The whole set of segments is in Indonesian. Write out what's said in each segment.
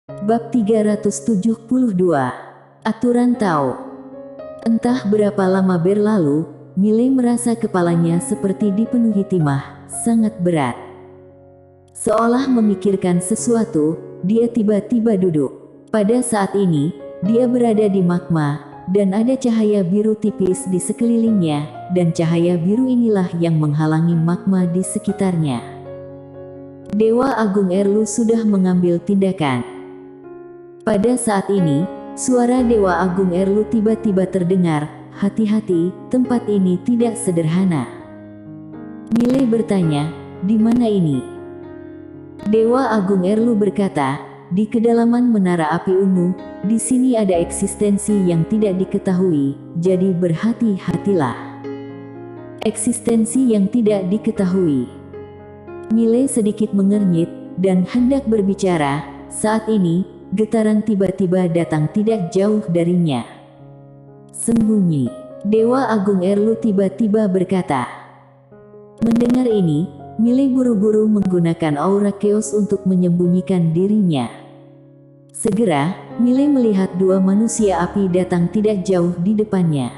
Bab 372. Aturan Tao. Entah berapa lama berlalu, Miley merasa kepalanya seperti dipenuhi timah, sangat berat. Seolah memikirkan sesuatu, dia tiba-tiba duduk. Pada saat ini, dia berada di magma, dan ada cahaya biru tipis di sekelilingnya, dan cahaya biru inilah yang menghalangi magma di sekitarnya. Dewa Agung Erlu sudah mengambil tindakan. Pada saat ini, suara Dewa Agung Erlu tiba-tiba terdengar, "Hati-hati, tempat ini tidak sederhana." Miley bertanya, "Di mana ini?" Dewa Agung Erlu berkata, "Di kedalaman menara api ungu, di sini ada eksistensi yang tidak diketahui, jadi berhati-hatilah." Eksistensi yang tidak diketahui. Miley sedikit mengernyit, dan hendak berbicara. Saat ini, getaran tiba-tiba datang tidak jauh darinya. "Sembunyi," Dewa Agung Erlu tiba-tiba berkata. Mendengar ini, Miley buru-buru menggunakan aura chaos untuk menyembunyikan dirinya. Segera, Miley melihat dua manusia api datang tidak jauh di depannya.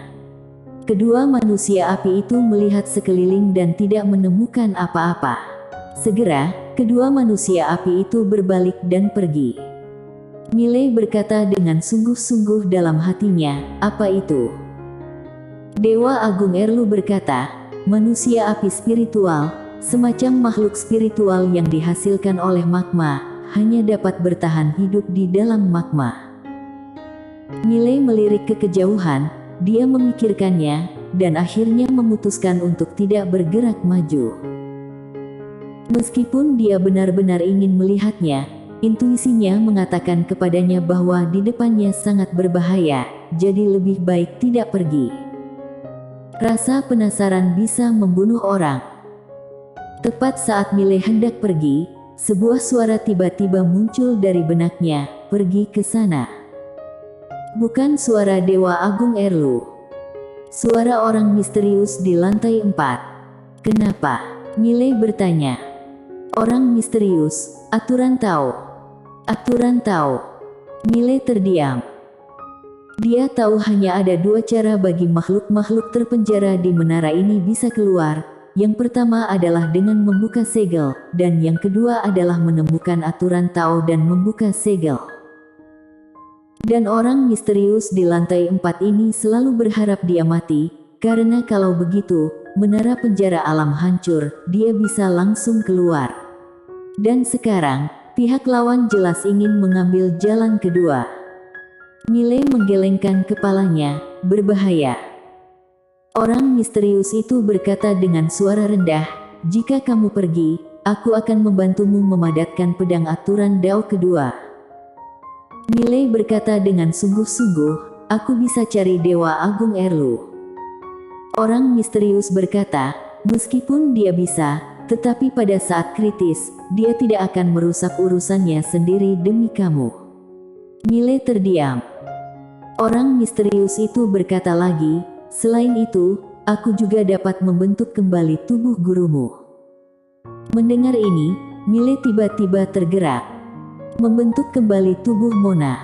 Kedua manusia api itu melihat sekeliling dan tidak menemukan apa-apa. Segera, kedua manusia api itu berbalik dan pergi. Miley berkata dengan sungguh-sungguh dalam hatinya, "Apa itu?" Dewa Agung Erlu berkata, "Manusia api spiritual, semacam makhluk spiritual yang dihasilkan oleh magma, hanya dapat bertahan hidup di dalam magma." Miley melirik ke kejauhan, dia memikirkannya, dan akhirnya memutuskan untuk tidak bergerak maju. Meskipun dia benar-benar ingin melihatnya, intuisinya mengatakan kepadanya bahwa di depannya sangat berbahaya, jadi lebih baik tidak pergi. Rasa penasaran bisa membunuh orang. Tepat saat Miley hendak pergi, sebuah suara tiba-tiba muncul dari benaknya, "Pergi ke sana." Bukan suara Dewa Agung Erlu. Suara orang misterius di lantai 4. "Kenapa?" Miley bertanya. Orang misterius, aturan Tao. Aturan Tao. Miley terdiam. Dia tahu hanya ada dua cara bagi makhluk-makhluk terpenjara di menara ini bisa keluar. Yang pertama adalah dengan membuka segel, dan yang kedua adalah menemukan aturan Tao dan membuka segel. Dan orang misterius di lantai 4 ini selalu berharap dia mati, karena kalau begitu, menara penjara alam hancur, dia bisa langsung keluar. Dan sekarang, pihak lawan jelas ingin mengambil jalan kedua. Miley menggelengkan kepalanya, "Berbahaya." Orang misterius itu berkata dengan suara rendah, "Jika kamu pergi, aku akan membantumu memadatkan pedang aturan Dao kedua." Miley berkata dengan sungguh-sungguh, "Aku bisa cari Dewa Agung Erlu." Orang misterius berkata, "Meskipun dia bisa, tetapi pada saat kritis, dia tidak akan merusak urusannya sendiri demi kamu." Miley terdiam. Orang misterius itu berkata lagi, "Selain itu, aku juga dapat membentuk kembali tubuh gurumu." Mendengar ini, Miley tiba-tiba tergerak. Membentuk kembali tubuh Mona.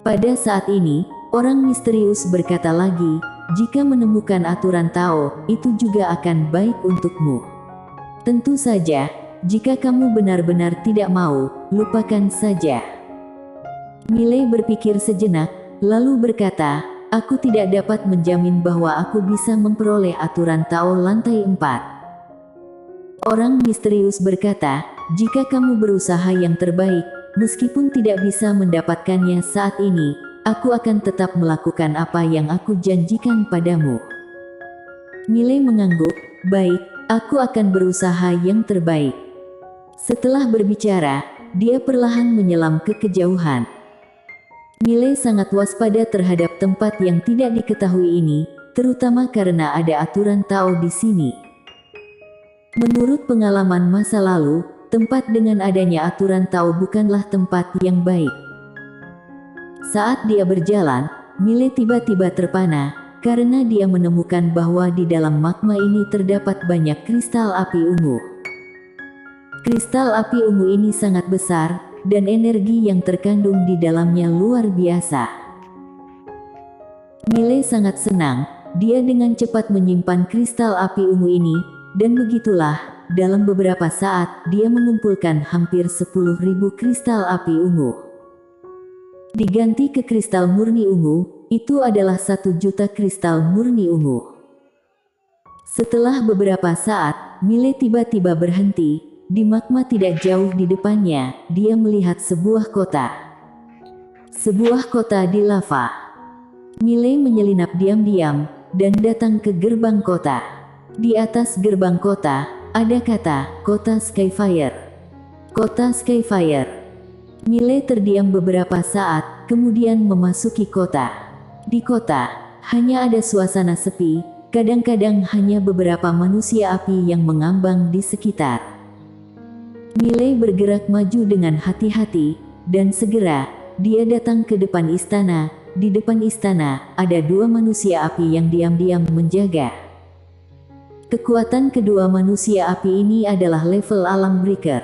Pada saat ini, orang misterius berkata lagi, "Jika menemukan aturan Tao, itu juga akan baik untukmu. Tentu saja, jika kamu benar-benar tidak mau, lupakan saja." Miley berpikir sejenak, lalu berkata, "Aku tidak dapat menjamin bahwa aku bisa memperoleh aturan Tao lantai 4. Orang misterius berkata, "Jika kamu berusaha yang terbaik, meskipun tidak bisa mendapatkannya saat ini, aku akan tetap melakukan apa yang aku janjikan padamu." Miley mengangguk, "Baik, aku akan berusaha yang terbaik." Setelah berbicara, dia perlahan menyelam ke kejauhan. Miley sangat waspada terhadap tempat yang tidak diketahui ini, terutama karena ada aturan Tao di sini. Menurut pengalaman masa lalu, tempat dengan adanya aturan Tao bukanlah tempat yang baik. Saat dia berjalan, Miley tiba-tiba terpana, karena dia menemukan bahwa di dalam magma ini terdapat banyak kristal api ungu. Kristal api ungu ini sangat besar, dan energi yang terkandung di dalamnya luar biasa. Miley sangat senang, dia dengan cepat menyimpan kristal api ungu ini, dan begitulah, dalam beberapa saat dia mengumpulkan hampir 10.000 kristal api ungu. Diganti ke kristal murni ungu, itu adalah 1 juta kristal murni ungu. Setelah beberapa saat, Miley tiba-tiba berhenti. Di magma tidak jauh di depannya, dia melihat sebuah kota. Sebuah kota di lava. Miley menyelinap diam-diam, dan datang ke gerbang kota. Di atas gerbang kota, ada kata, Kota Skyfire. Kota Skyfire. Miley terdiam beberapa saat, kemudian memasuki kota. Di kota, hanya ada suasana sepi, kadang-kadang hanya beberapa manusia api yang mengambang di sekitar. Miley bergerak maju dengan hati-hati, dan segera, dia datang ke depan istana. Di depan istana, ada 2 manusia api yang diam-diam menjaga. Kekuatan kedua manusia api ini adalah level alam breaker.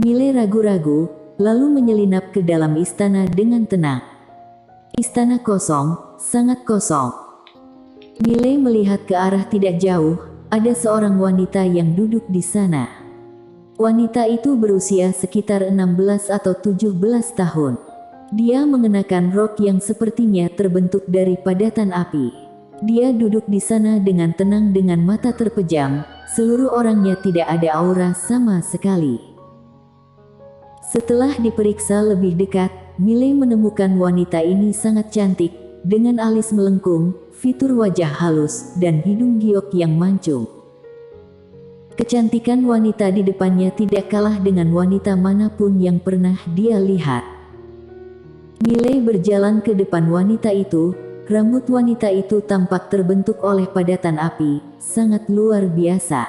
Miley ragu-ragu, lalu menyelinap ke dalam istana dengan tenang. Istana kosong, sangat kosong. Miley melihat ke arah tidak jauh, ada seorang wanita yang duduk di sana. Wanita itu berusia sekitar 16 atau 17 tahun. Dia mengenakan rok yang sepertinya terbentuk dari padatan api. Dia duduk di sana dengan tenang dengan mata terpejam, seluruh orangnya tidak ada aura sama sekali. Setelah diperiksa lebih dekat, Miley menemukan wanita ini sangat cantik, dengan alis melengkung, fitur wajah halus, dan hidung giok yang mancung. Kecantikan wanita di depannya tidak kalah dengan wanita manapun yang pernah dia lihat. Miley berjalan ke depan wanita itu, rambut wanita itu tampak terbentuk oleh padatan api, sangat luar biasa.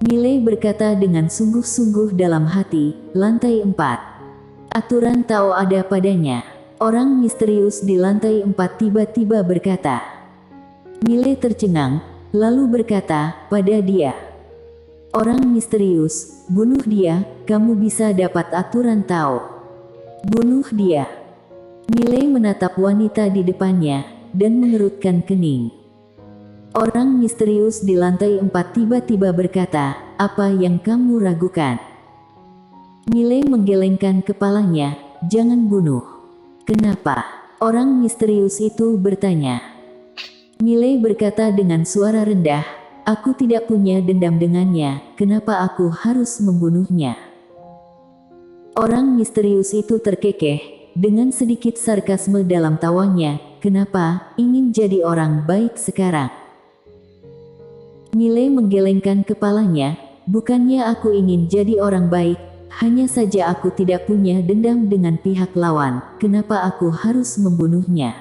Miley berkata dengan sungguh-sungguh dalam hati, lantai 4. Aturan Tao ada padanya. Orang misterius di lantai 4 tiba-tiba berkata. Miley tercengang, lalu berkata pada dia. Orang misterius, bunuh dia, kamu bisa dapat aturan Tao. Bunuh dia. Miley menatap wanita di depannya, dan mengerutkan kening. Orang misterius di lantai 4 tiba-tiba berkata, apa yang kamu ragukan? Miley menggelengkan kepalanya, jangan bunuh. Kenapa? Orang misterius itu bertanya. Miley berkata dengan suara rendah, aku tidak punya dendam dengannya, kenapa aku harus membunuhnya? Orang misterius itu terkekeh, dengan sedikit sarkasme dalam tawanya, kenapa ingin jadi orang baik sekarang? Miley menggelengkan kepalanya, bukannya aku ingin jadi orang baik, hanya saja aku tidak punya dendam dengan pihak lawan, kenapa aku harus membunuhnya?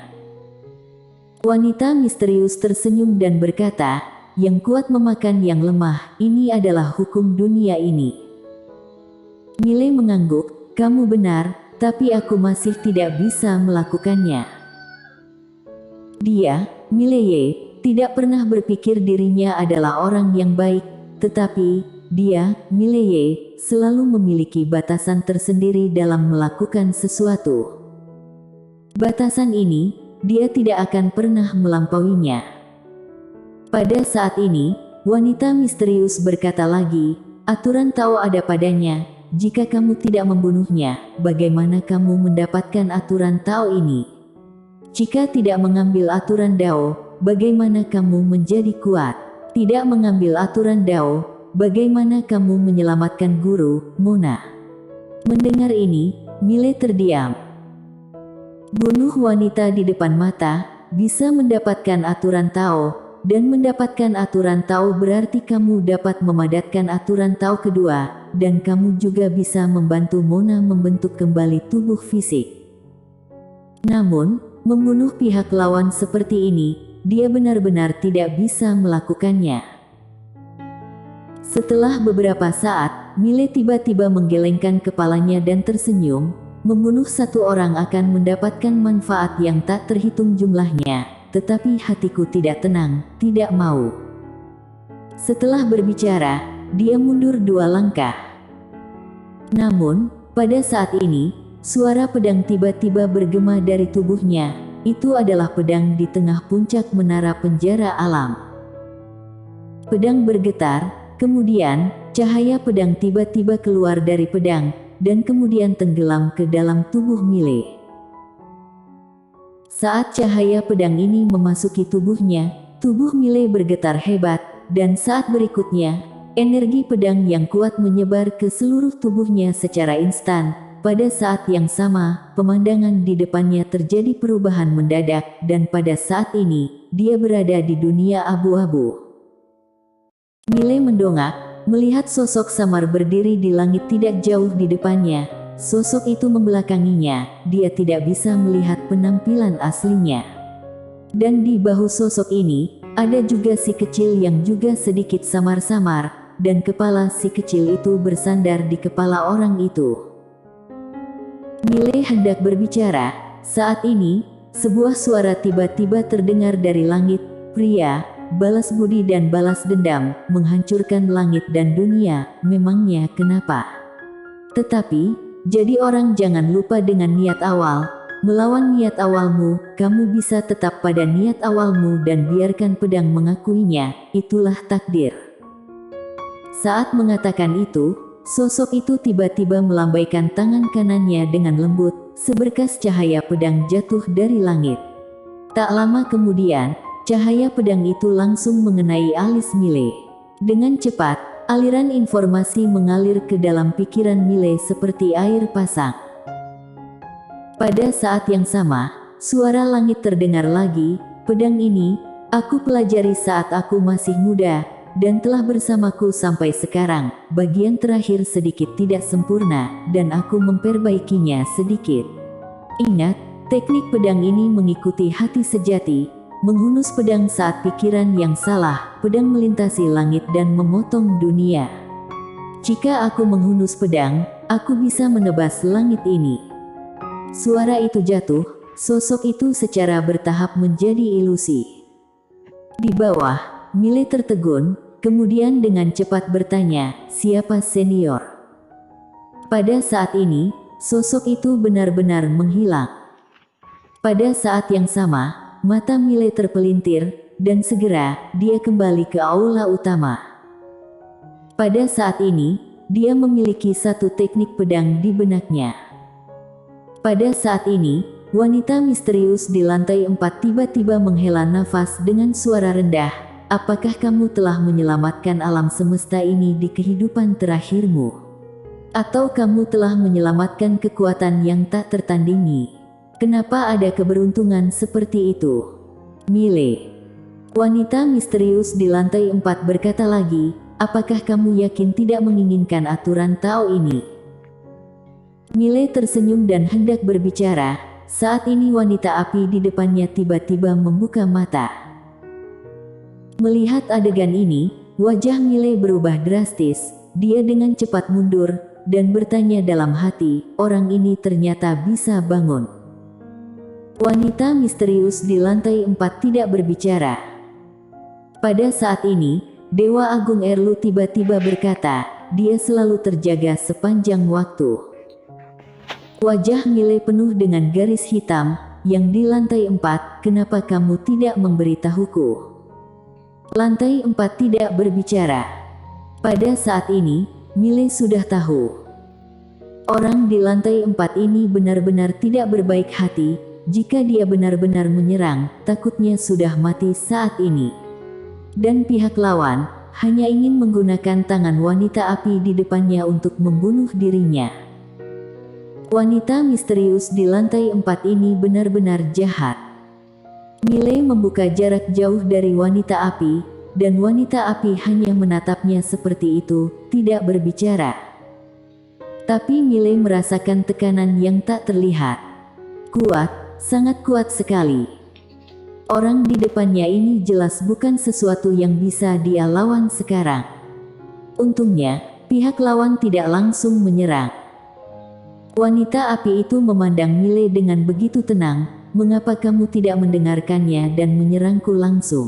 Wanita misterius tersenyum dan berkata, yang kuat memakan yang lemah, ini adalah hukum dunia ini. Miley mengangguk, kamu benar, tapi aku masih tidak bisa melakukannya. Dia, Miley, tidak pernah berpikir dirinya adalah orang yang baik, tetapi, dia, Miley, selalu memiliki batasan tersendiri dalam melakukan sesuatu. Batasan ini, dia tidak akan pernah melampauinya. Pada saat ini, wanita misterius berkata lagi, aturan Tao ada padanya, jika kamu tidak membunuhnya, bagaimana kamu mendapatkan aturan Tao ini? Jika tidak mengambil aturan Dao, bagaimana kamu menjadi kuat? Tidak mengambil aturan Dao, bagaimana kamu menyelamatkan guru, Mona? Mendengar ini, Miley terdiam. Bunuh wanita di depan mata, bisa mendapatkan aturan Tao, dan mendapatkan aturan Tao berarti kamu dapat memadatkan aturan Tao kedua, dan kamu juga bisa membantu Mona membentuk kembali tubuh fisik. Namun, membunuh pihak lawan seperti ini, dia benar-benar tidak bisa melakukannya. Setelah beberapa saat, Miley tiba-tiba menggelengkan kepalanya dan tersenyum. Membunuh satu orang akan mendapatkan manfaat yang tak terhitung jumlahnya, tetapi hatiku tidak tenang, tidak mau. Setelah berbicara, dia mundur 2 langkah. Namun, Pada saat ini, suara pedang tiba-tiba bergema dari tubuhnya. Itu adalah pedang di tengah puncak menara penjara alam. Pedang bergetar, kemudian cahaya pedang tiba-tiba keluar dari pedang, dan kemudian tenggelam ke dalam tubuh Mile. Saat cahaya pedang ini memasuki tubuhnya, tubuh Mile bergetar hebat, dan saat berikutnya, energi pedang yang kuat menyebar ke seluruh tubuhnya secara instan. Pada saat yang sama, pemandangan di depannya terjadi perubahan mendadak, dan pada saat ini, dia berada di dunia abu-abu. Mile mendongak, melihat sosok samar berdiri di langit tidak jauh di depannya. Sosok itu membelakanginya, dia tidak bisa melihat penampilan aslinya. Dan di bahu sosok ini, ada juga si kecil yang juga sedikit samar-samar, dan kepala si kecil itu bersandar di kepala orang itu. Mile hendak berbicara. Saat ini, sebuah suara tiba-tiba terdengar dari langit. Pria, balas budi dan balas dendam, menghancurkan langit dan dunia, memangnya kenapa? Tetapi, jadi orang jangan lupa dengan niat awal. Melawan niat awalmu, kamu bisa tetap pada niat awalmu dan biarkan pedang mengakuinya, itulah takdir. Saat mengatakan itu, sosok itu tiba-tiba melambaikan tangan kanannya dengan lembut, seberkas cahaya pedang jatuh dari langit. Tak lama kemudian, cahaya pedang itu langsung mengenai alis Mile. Dengan cepat, aliran informasi mengalir ke dalam pikiran Mile seperti air pasang. Pada saat yang sama, suara langit terdengar lagi, pedang ini, aku pelajari saat aku masih muda, dan telah bersamaku sampai sekarang. Bagian terakhir sedikit tidak sempurna, dan aku memperbaikinya sedikit. Ingat, teknik pedang ini mengikuti hati sejati, menghunus pedang saat pikiran yang salah, pedang melintasi langit dan memotong dunia. Jika aku menghunus pedang, aku bisa menebas langit ini. Suara itu jatuh, sosok itu secara bertahap menjadi ilusi. Di bawah, Mile tertegun, kemudian dengan cepat bertanya, siapa senior? Pada saat ini, sosok itu benar-benar menghilang. Pada saat yang sama, mata Mile terpelintir, dan segera, dia kembali ke aula utama. Pada saat ini, dia memiliki satu teknik pedang di benaknya. Pada saat ini, wanita misterius di lantai 4 tiba-tiba menghela nafas dengan suara rendah. Apakah kamu telah menyelamatkan alam semesta ini di kehidupan terakhirmu? Atau kamu telah menyelamatkan kekuatan yang tak tertandingi? Kenapa ada keberuntungan seperti itu? Mile. Wanita misterius di lantai 4 berkata lagi, apakah kamu yakin tidak menginginkan aturan Tao ini? Mile tersenyum dan hendak berbicara. Saat ini wanita api di depannya tiba-tiba membuka mata. Melihat adegan ini, wajah Mile berubah drastis. Dia dengan cepat mundur, dan bertanya dalam hati, orang ini ternyata bisa bangun. Wanita misterius di lantai 4 tidak berbicara. Pada saat ini, Dewa Agung Erlu tiba-tiba berkata, dia selalu terjaga sepanjang waktu. Wajah Mile penuh dengan garis hitam, yang di lantai 4, kenapa kamu tidak memberitahuku? Lantai 4 tidak berbicara. Pada saat ini, Mile sudah tahu. Orang di lantai 4 ini benar-benar tidak berbaik hati. Jika dia benar-benar menyerang, takutnya sudah mati saat ini. Dan pihak lawan, hanya ingin menggunakan tangan wanita api di depannya untuk membunuh dirinya. Wanita misterius di lantai 4 ini benar-benar jahat. Mile membuka jarak jauh dari wanita api, dan wanita api hanya menatapnya seperti itu, tidak berbicara. Tapi Mile merasakan tekanan yang tak terlihat. Kuat, sangat kuat sekali. Orang di depannya ini jelas bukan sesuatu yang bisa dia lawan sekarang. Untungnya, pihak lawan tidak langsung menyerang. Wanita api itu memandang Mile dengan begitu tenang. Mengapa kamu tidak mendengarkannya dan menyerangku langsung?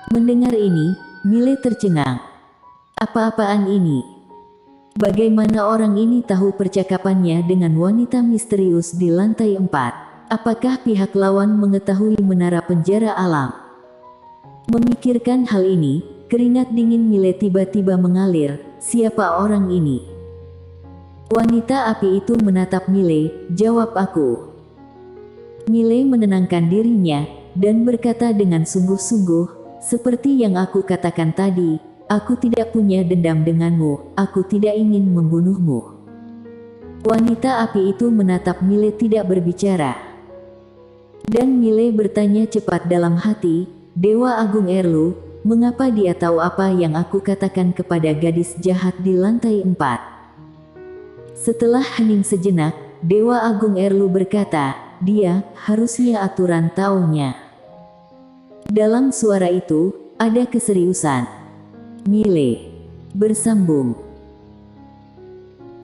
Mendengar ini, Mile tercengang. Apa-apaan ini? Bagaimana orang ini tahu percakapannya dengan wanita misterius di lantai 4? Apakah pihak lawan mengetahui menara penjara alam? Memikirkan hal ini, keringat dingin Mile tiba-tiba mengalir. Siapa orang ini? Wanita api itu menatap Mile, jawab aku. Mile menenangkan dirinya, dan berkata dengan sungguh-sungguh, seperti yang aku katakan tadi, aku tidak punya dendam denganmu, aku tidak ingin membunuhmu. Wanita api itu menatap Mile tidak berbicara. Dan Mile bertanya cepat dalam hati, Dewa Agung Erlu, mengapa dia tahu apa yang aku katakan kepada gadis jahat di lantai 4? Setelah hening sejenak, Dewa Agung Erlu berkata, dia harusnya aturan taunya. Dalam suara itu, ada keseriusan. Mile bersambung.